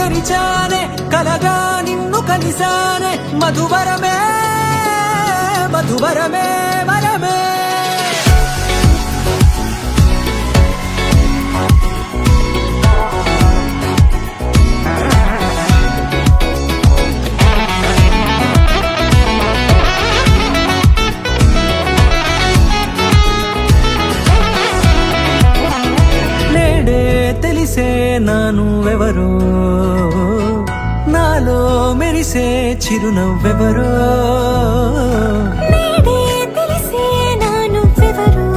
తెరిచానే కలగా నిన్ను కలిసానే మధువరమే మధువరమే వరమే తెలిసే నానువెవరో నాలో మెరిసే చిరునవ్వెవరో తెలిసే నానువెవరో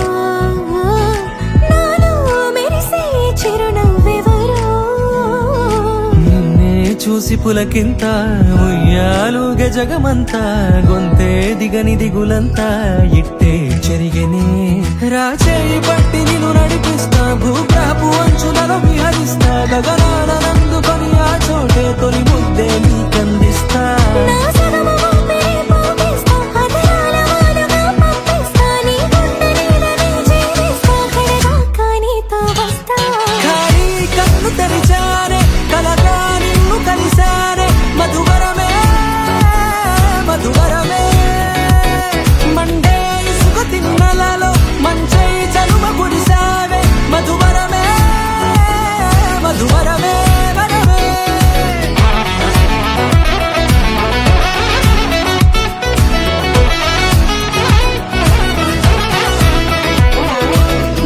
నాలో మెరిసే చిరునవ్వెవరో నిన్నే చూసి పులకింత ఉయ్యాలుగే జగమంతా గొంతే దిగని దిగులంతా ఇట్టే చెరిగెనే రాచేయి పట్టి నిన్ను నడిపిస్తా భూగ్రహపు అంచులలో విహరిస్తా గగనాన నందుకొని ఆ చోటే తొలి ముద్దే నీకందిస్తా నా సగము ఊపిరి పోగిస్తా హృదయాల వాలుగా పంపిస్తా నీ గుండె నీడనే జీవిస్తా కడదాకా నీతో వస్తా ఖాళీ కన్ను తెరిచానే కలగా నిన్ను కలిసానే మధువరమే మధువరమే మండే ఇసుక తిన్నలలో మంచై చలువ కురిసావే మధువరమే మధువరమే వరమే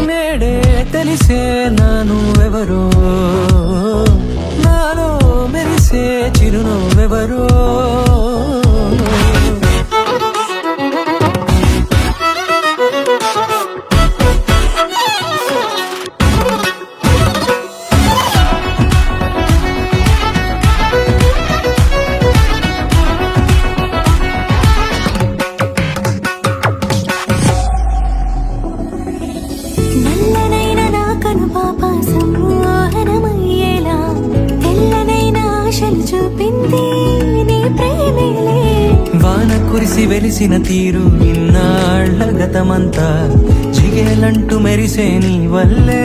నేడే తెలిసే నానువెవరో నాలో మెరిసే చిరునవ్వెవరో నల్లనైన నా కనుపాప సంమోహనమయ్యేలా తెల్లనైన ఆశలు చూపింది నీ ప్రేమేలే వాన కురిసి వెలిసిన తీరు ఇన్నాళ్ల గతమంతా జిగేలంటూ మెరిసే నీ వల్లే